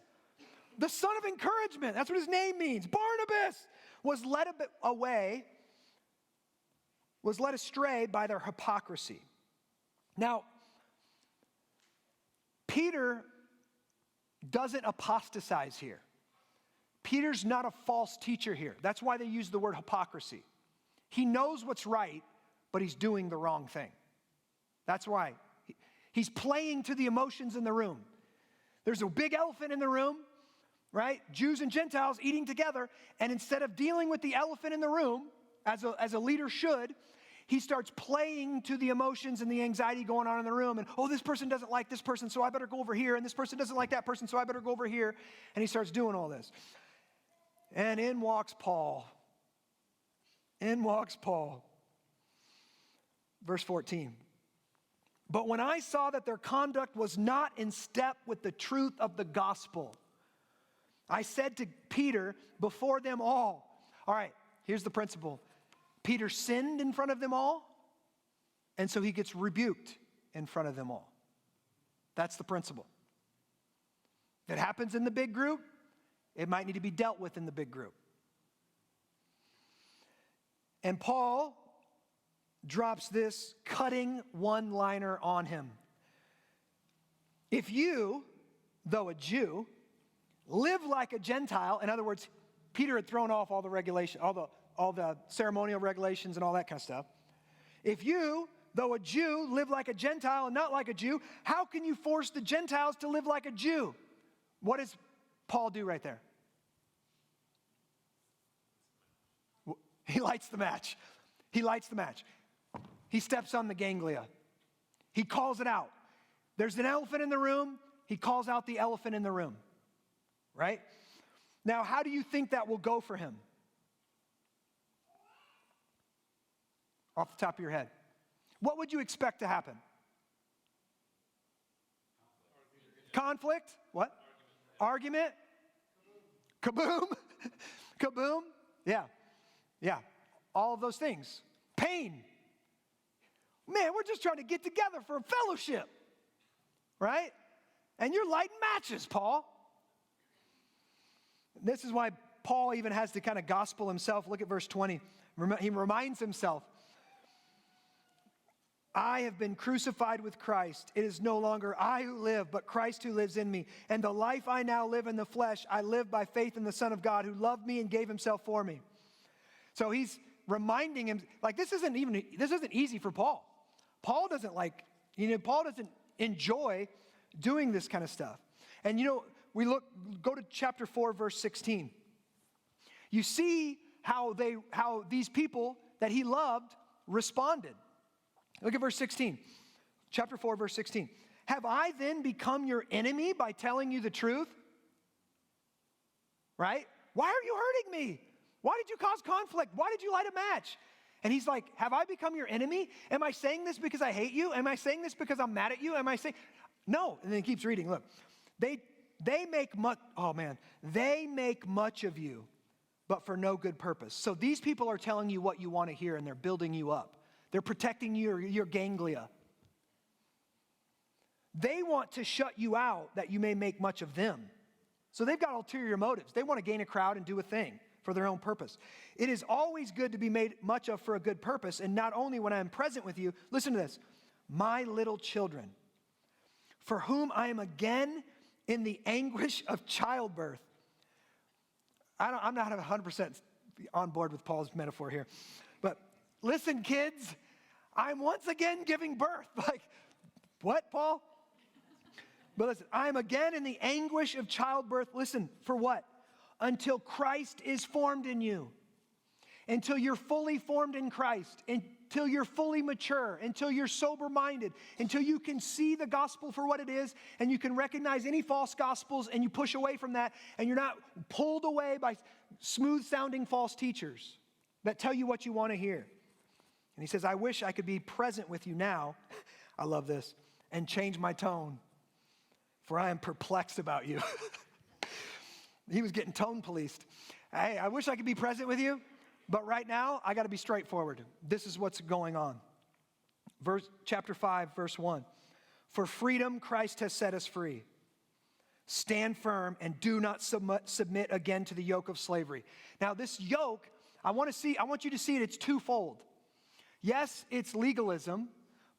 the son of encouragement, that's what his name means, Barnabas, was led astray by their hypocrisy. Now, Peter doesn't apostatize here. Peter's not a false teacher here. That's why they use the word hypocrisy. He knows what's right, but he's doing the wrong thing. That's why. He's playing to the emotions in the room. There's a big elephant in the room, right? Jews and Gentiles eating together, and instead of dealing with the elephant in the room, as a leader should, he starts playing to the emotions and the anxiety going on in the room. And, this person doesn't like this person, so I better go over here. And this person doesn't like that person, so I better go over here. And he starts doing all this. And in walks Paul. Verse 14. But when I saw that their conduct was not in step with the truth of the gospel, I said to Peter before them all right, here's the principle. Peter sinned in front of them all, and so he gets rebuked in front of them all. That's the principle. It happens in the big group. It might need to be dealt with in the big group. And Paul drops this cutting one-liner on him. If you, though a Jew, live like a Gentile, in other words, Peter had thrown off all the regulation, all the ceremonial regulations and all that kind of stuff. If you, though a Jew, live like a Gentile and not like a Jew, how can you force the Gentiles to live like a Jew? What does Paul do right there? He lights the match. He lights the match. He steps on the ganglia. He calls it out. There's an elephant in the room. He calls out the elephant in the room. Right? Now, how do you think that will go for him? Off the top of your head. What would you expect to happen? Conflict? What? Argument? Kaboom? Kaboom? Yeah. Yeah. All of those things. Pain. Man, we're just trying to get together for a fellowship. Right? And you're lighting matches, Paul. This is why Paul even has to kind of gospel himself. Look at verse 20. He reminds himself, I have been crucified with Christ. It is no longer I who live, but Christ who lives in me. And the life I now live in the flesh, I live by faith in the Son of God who loved me and gave himself for me. So he's reminding him, like this isn't easy for Paul. Paul doesn't enjoy doing this kind of stuff. And go to chapter 4, verse 16. You see how these people that he loved responded. Look at verse 16. Chapter 4, verse 16. Have I then become your enemy by telling you the truth? Right? Why are you hurting me? Why did you cause conflict? Why did you light a match? And he's like, have I become your enemy? Am I saying this because I hate you? Am I saying this because I'm mad at you? Am I saying, no. And then he keeps reading. Look, they make much of you, but for no good purpose. So these people are telling you what you want to hear, and they're building you up. They're protecting your ganglia. They want to shut you out that you may make much of them. So they've got ulterior motives. They want to gain a crowd and do a thing for their own purpose. It is always good to be made much of for a good purpose, and not only when I am present with you. Listen to this. My little children, for whom I am again in the anguish of childbirth. I'm not 100% on board with Paul's metaphor here. But listen, kids, I'm once again giving birth. Like, what, Paul? But listen, I'm again in the anguish of childbirth. Listen, for what? Until Christ is formed in you. Until you're fully formed in Christ. Until you're fully mature. Until you're sober-minded. Until you can see the gospel for what it is. And you can recognize any false gospels. And you push away from that. And you're not pulled away by smooth-sounding false teachers that tell you what you want to hear. And he says, I wish I could be present with you now. I love this. And change my tone. For I am perplexed about you. He was getting tone policed. Hey, I wish I could be present with you, but right now, I got to be straightforward. This is what's going on. Chapter 5, verse 1. For freedom, Christ has set us free. Stand firm and do not submit again to the yoke of slavery. Now, this yoke, I want you to see it, it's twofold. Yes, it's legalism,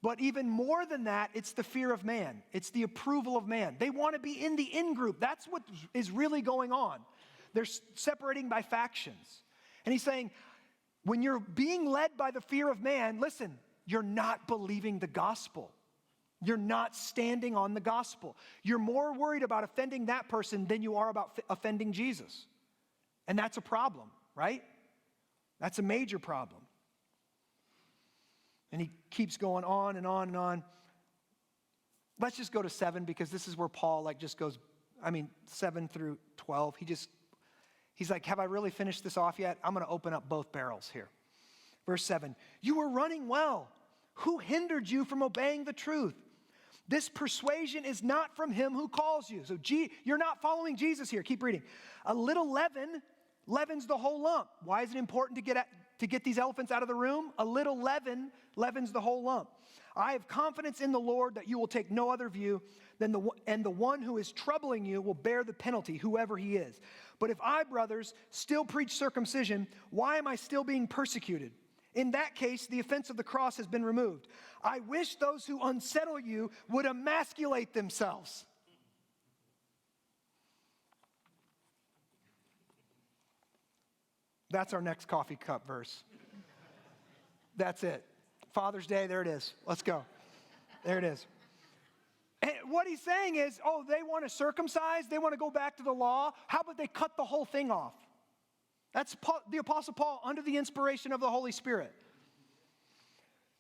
but even more than that, it's the fear of man. It's the approval of man. They want to be in the in-group. That's what is really going on. They're separating by factions. And he's saying, when you're being led by the fear of man, listen, you're not believing the gospel. You're not standing on the gospel. You're more worried about offending that person than you are about offending Jesus. And that's a problem, right? That's a major problem. And he keeps going on and on and on. Let's just go to 7 because this is where Paul just goes, 7 through 12. He's like, have I really finished this off yet? I'm going to open up both barrels here. Verse 7, you were running well. Who hindered you from obeying the truth? This persuasion is not from him who calls you. So you're not following Jesus here. Keep reading. A little leaven leavens the whole lump. Why is it important to get these elephants out of the room? A little leaven leavens the whole lump. I have confidence in the Lord that you will take no other view and the one who is troubling you will bear the penalty, whoever he is. But if I, brothers, still preach circumcision, why am I still being persecuted? In that case, the offense of the cross has been removed. I wish those who unsettle you would emasculate themselves. That's our next coffee cup verse. That's it. Father's Day, there it is. Let's go. There it is. And what he's saying is, oh, they want to circumcise, they want to go back to the law. How about they cut the whole thing off? That's the Apostle Paul under the inspiration of the Holy Spirit.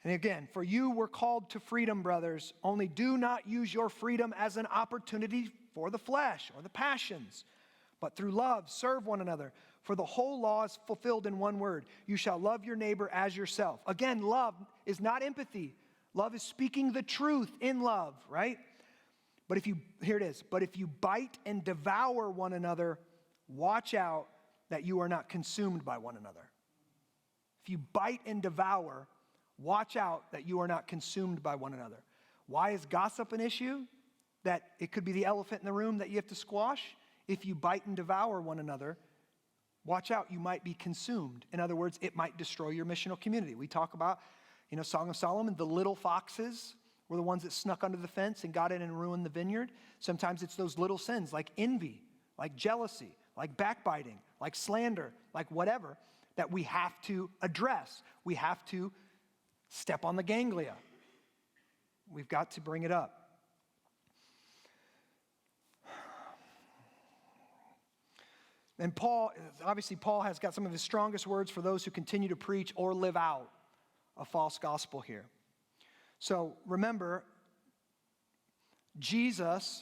And again, for you were called to freedom, brothers. Only do not use your freedom as an opportunity for the flesh or the passions, but through love serve one another. For the whole law is fulfilled in one word. You shall love your neighbor as yourself. Again, love is not empathy. Love is speaking the truth in love, right? But here it is. But if you bite and devour one another, watch out that you are not consumed by one another. If you bite and devour, watch out that you are not consumed by one another. Why is gossip an issue? That it could be the elephant in the room that you have to squash. If you bite and devour one another, watch out, you might be consumed. In other words, it might destroy your missional community. We talk about, Song of Solomon, the little foxes were the ones that snuck under the fence and got in and ruined the vineyard. Sometimes it's those little sins like envy, like jealousy, like backbiting, like slander, like whatever, that we have to address. We have to step on the ganglia. We've got to bring it up. And Paul has got some of his strongest words for those who continue to preach or live out a false gospel here. So remember, Jesus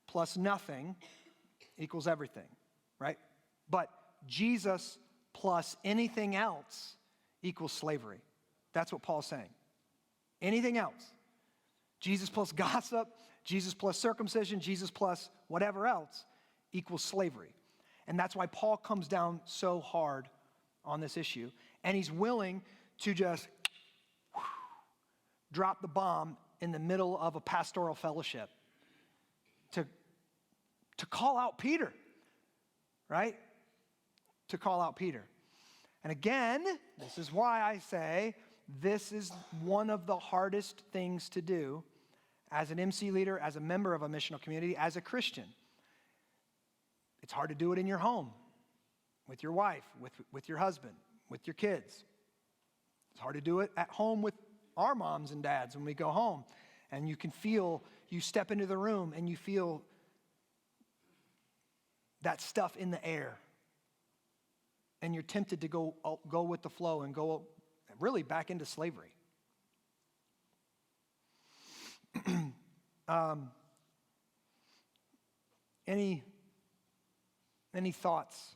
plus nothing equals everything, right? But Jesus plus anything else equals slavery. That's what Paul's saying. Anything else. Jesus plus gossip, Jesus plus circumcision, Jesus plus whatever else equals slavery. And that's why Paul comes down so hard on this issue. And he's willing to just drop the bomb in the middle of a pastoral fellowship to call out Peter, right? To call out Peter. And again, this is why I say this is one of the hardest things to do as an MC leader, as a member of a missional community, as a Christian. It's hard to do it in your home, with your wife, with your husband, with your kids. It's hard to do it at home with our moms and dads when we go home. And you can feel, you step into the room and you feel that stuff in the air. And you're tempted to go with the flow and go really back into slavery. Any thoughts?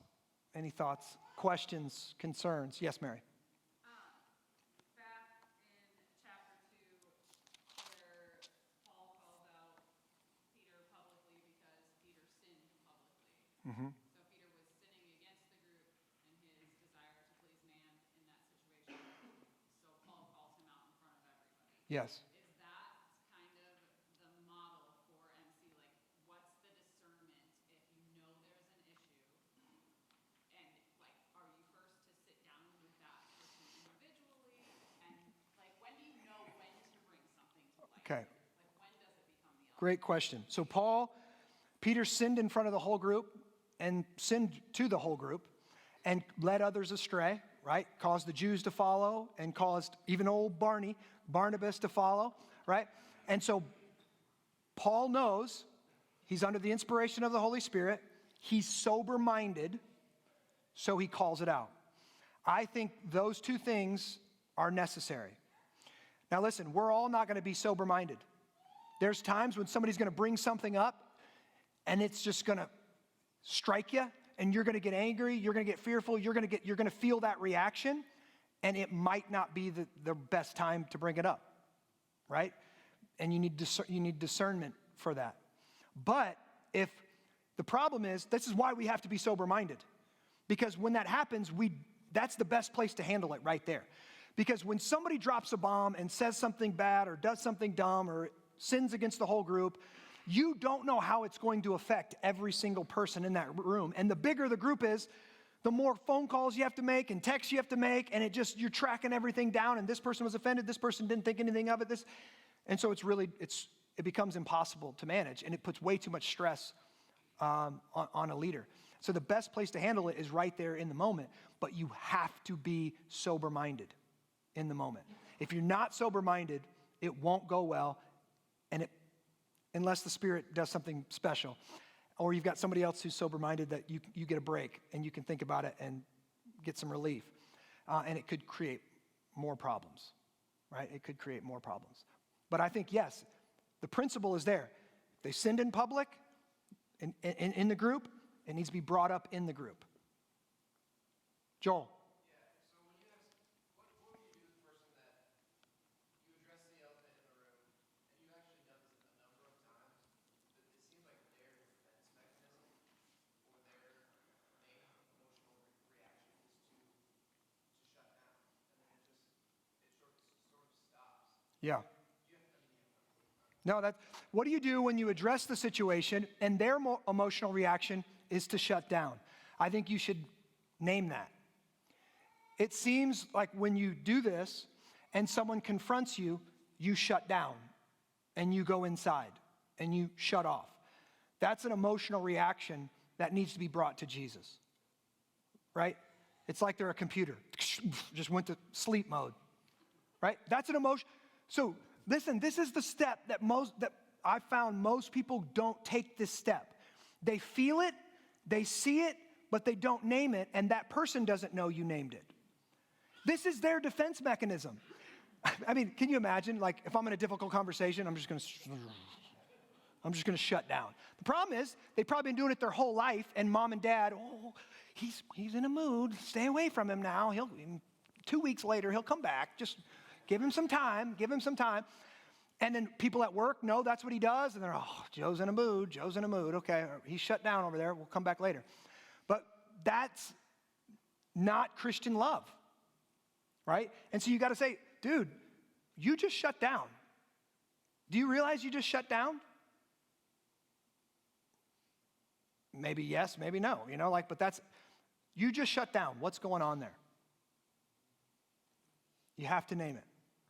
Any thoughts? Questions? Concerns? Yes, Mary. Back in chapter 2, where Paul calls out Peter publicly because Peter sinned publicly. Mm-hmm. So Peter was sinning against the group in his desire to please man in that situation. So Paul calls him out in front of everybody. Yes. Is that kind of the model for MC? Like, what's the discernment if you know there's an issue? And, like, are you first to sit down with that person individually? And, like, when do you know when to bring something to light? Okay. Like, when does it become the elephant? Great question. So Peter sinned in front of the whole group and sinned to the whole group and led others astray, right? Caused the Jews to follow and caused even old Barnabas to follow, right? And so Paul knows he's under the inspiration of the Holy Spirit. He's sober-minded, so he calls it out. I think those two things are necessary. Now listen, we're all not going to be sober-minded. There's times when somebody's going to bring something up and it's just going to strike you and you're going to get angry, you're going to get fearful, you're going to feel that reaction, and it might not be the best time to bring it up, right? And you need discernment for that. But if the problem is, this is why we have to be sober-minded. Because when that happens, that's the best place to handle it right there. Because when somebody drops a bomb and says something bad or does something dumb or sins against the whole group, You don't know how it's going to affect every single person in that room. And the bigger the group is, the more phone calls you have to make and texts you have to make, and you're tracking everything down, and this person was offended, this person didn't think anything of it, and so it becomes impossible to manage, and it puts way too much stress on a leader. So the best place to handle it is right there in the moment, but you have to be sober-minded in the moment. If you're not sober-minded, it won't go well, and unless the Spirit does something special. Or you've got somebody else who's sober-minded that you get a break and you can think about it and get some relief. And it could create more problems, right? It could create more problems. But I think, yes, the principle is there. If they sinned in public, in the group, it needs to be brought up in the group. Joel. Yeah. No, what do you do when you address the situation and their emotional reaction is to shut down? I think you should name that. It seems like when you do this and someone confronts you, you shut down and you go inside and you shut off. That's an emotional reaction that needs to be brought to Jesus, right? It's like they're a computer, just went to sleep mode, right? That's an emotion. So listen, this is the step that I found most people don't take this step. They feel it, they see it, but they don't name it, and that person doesn't know you named it. This is their defense mechanism. I mean, can you imagine, like, if I'm in a difficult conversation, I'm just going to shut down. The problem is, they've probably been doing it their whole life, and mom and dad, he's in a mood, stay away from him now. 2 weeks later, he'll come back, just give him some time. And then people at work know that's what he does, and they're, Joe's in a mood, okay, he's shut down over there, we'll come back later. But that's not Christian love, right? And so you got to say, dude, you just shut down. Do you realize you just shut down? Maybe yes, maybe no, but you just shut down. What's going on there? You have to name it.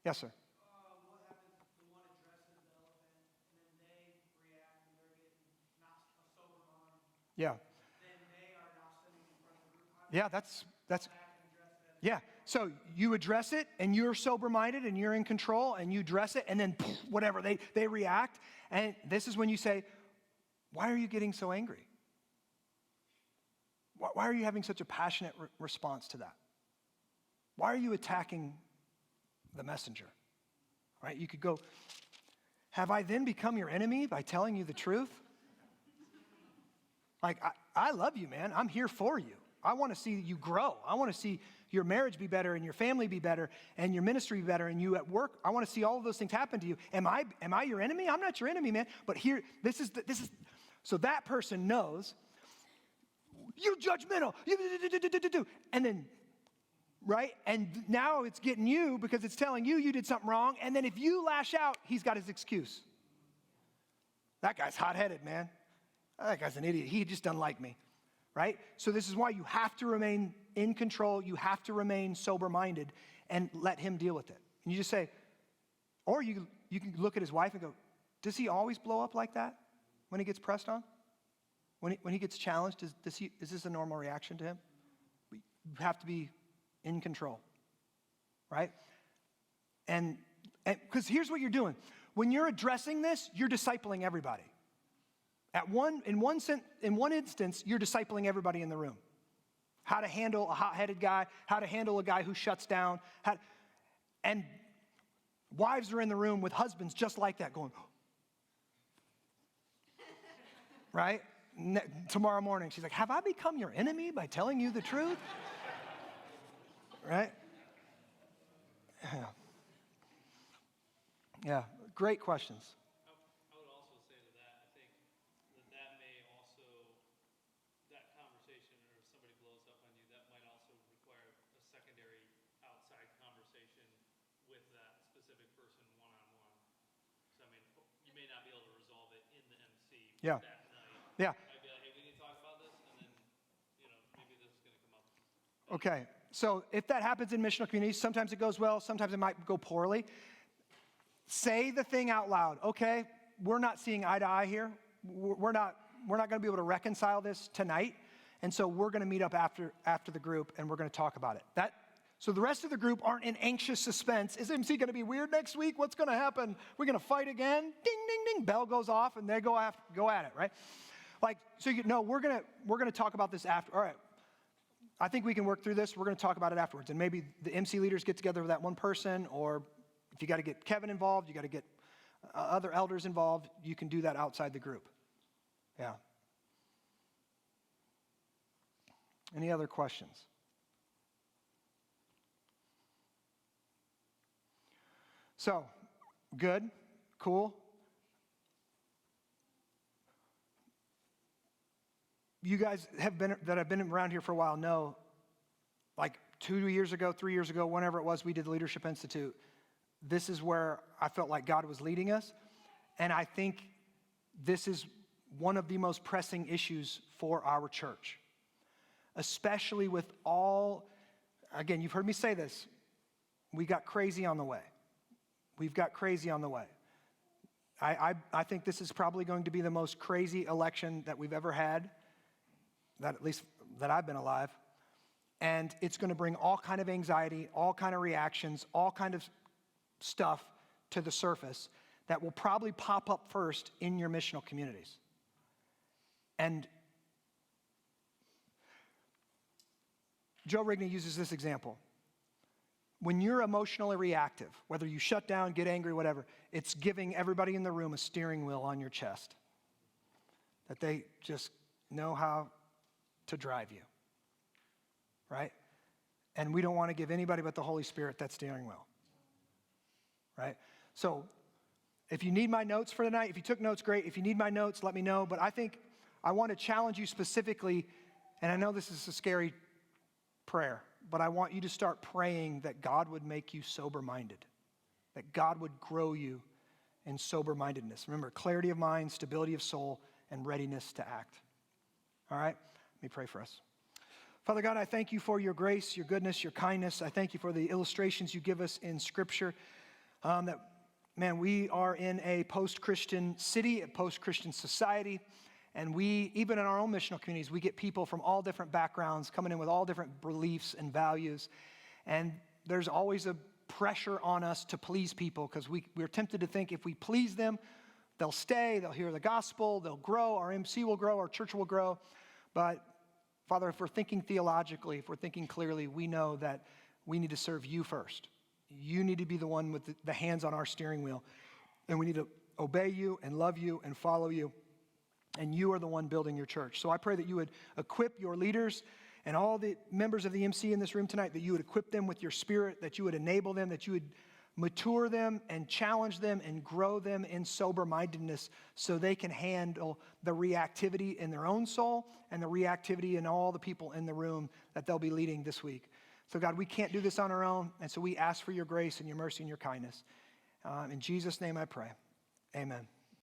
Yes, sir. What happens if the one addresses the elephant and then they react and they're getting not a sober mind? Yeah. Then they are now sitting in front of the group. Yeah, that's yeah. So you address it and you're sober-minded and you're in control and you address it and then whatever, they react. And this is when you say, why are you getting so angry? Why are you having such a passionate response to that? Why are you attacking the messenger? Right? You could go, have I then become your enemy by telling you the truth? Like, I love you, man. I'm here for you. I want to see you grow. I want to see your marriage be better and your family be better and your ministry be better and you at work. I want to see all of those things happen to you. Am I your enemy? I'm not your enemy, man. But here, this is so that person knows you're judgmental. And then, right? And now it's getting you because it's telling you did something wrong. And then if you lash out, he's got his excuse. That guy's hot-headed, man. That guy's an idiot. He just doesn't like me, right? So this is why you have to remain in control. You have to remain sober-minded and let him deal with it. And you just say, or you can look at his wife and go, does he always blow up like that when he gets pressed on? When he gets challenged, is this a normal reaction to him? You have to be in control, right? And because here's what you're doing. When you're addressing this, you're discipling everybody. In one instance, you're discipling everybody in the room. How to handle a hot-headed guy, how to handle a guy who shuts down. And wives are in the room with husbands just like that going, right? Tomorrow morning, she's like, have I become your enemy by telling you the truth? Right? Yeah, great questions. I would also say to that, I think that may also, that conversation, or if somebody blows up on you, that might also require a secondary outside conversation with that specific person one-on-one. So, I mean, you may not be able to resolve it in the Yeah. that night. Yeah. I'd be like, hey, we need to talk about this, and then, maybe this is going to come up. Okay. So if that happens in missional communities, sometimes it goes well, sometimes it might go poorly. Say the thing out loud. Okay, we're not seeing eye to eye here. We're not going to be able to reconcile this tonight. And so we're going to meet up after the group and we're going to talk about it. So the rest of the group aren't in anxious suspense. Is MC going to be weird next week? What's going to happen? We're going to fight again? Ding, ding, ding. Bell goes off and they go at it, right? We're going to talk about this after. All right. I think we can work through this. We're going to talk about it afterwards. And maybe the MC leaders get together with that one person, or if you got to get Kevin involved, you got to get other elders involved, you can do that outside the group. Yeah. Any other questions? So, good, cool. You guys have been around here for a while know, like 2 years ago, 3 years ago, whenever it was, we did the Leadership Institute. This is where I felt like God was leading us. And I think this is one of the most pressing issues for our church, especially with again, you've heard me say this, we got crazy on the way. We've got crazy on the way. I think this is probably going to be the most crazy election that we've ever had, at least that I've been alive. And it's going to bring all kind of anxiety, all kind of reactions, all kind of stuff to the surface that will probably pop up first in your missional communities. And Joe Rigney uses this example. When you're emotionally reactive, whether you shut down, get angry, whatever, it's giving everybody in the room a steering wheel on your chest that they just know how to drive you, right? And we don't want to give anybody but the Holy Spirit that steering wheel, right? So if you need my notes for tonight, if you took notes, great. If you need my notes, let me know. But I think I want to challenge you specifically, and I know this is a scary prayer, but I want you to start praying that God would make you sober-minded, that God would grow you in sober-mindedness. Remember, clarity of mind, stability of soul, and readiness to act. All right? Let me pray for us. Father God, I thank you for your grace, your goodness, your kindness. I thank you for the illustrations you give us in Scripture. We are in a post-Christian city, a post-Christian society. And we, even in our own missional communities, we get people from all different backgrounds coming in with all different beliefs and values. And there's always a pressure on us to please people because we're tempted to think if we please them, they'll stay, they'll hear the gospel, they'll grow, our MC will grow, our church will grow. But Father, if we're thinking theologically, if we're thinking clearly, we know that we need to serve you first. You need to be the one with the hands on our steering wheel. And we need to obey you and love you and follow you. And you are the one building your church. So I pray that you would equip your leaders and all the members of the MC in this room tonight, that you would equip them with your spirit, that you would enable them, that you would mature them and challenge them and grow them in sober-mindedness so they can handle the reactivity in their own soul and the reactivity in all the people in the room that they'll be leading this week. So God, we can't do this on our own, and so we ask for your grace and your mercy and your kindness. In Jesus' name I pray. Amen.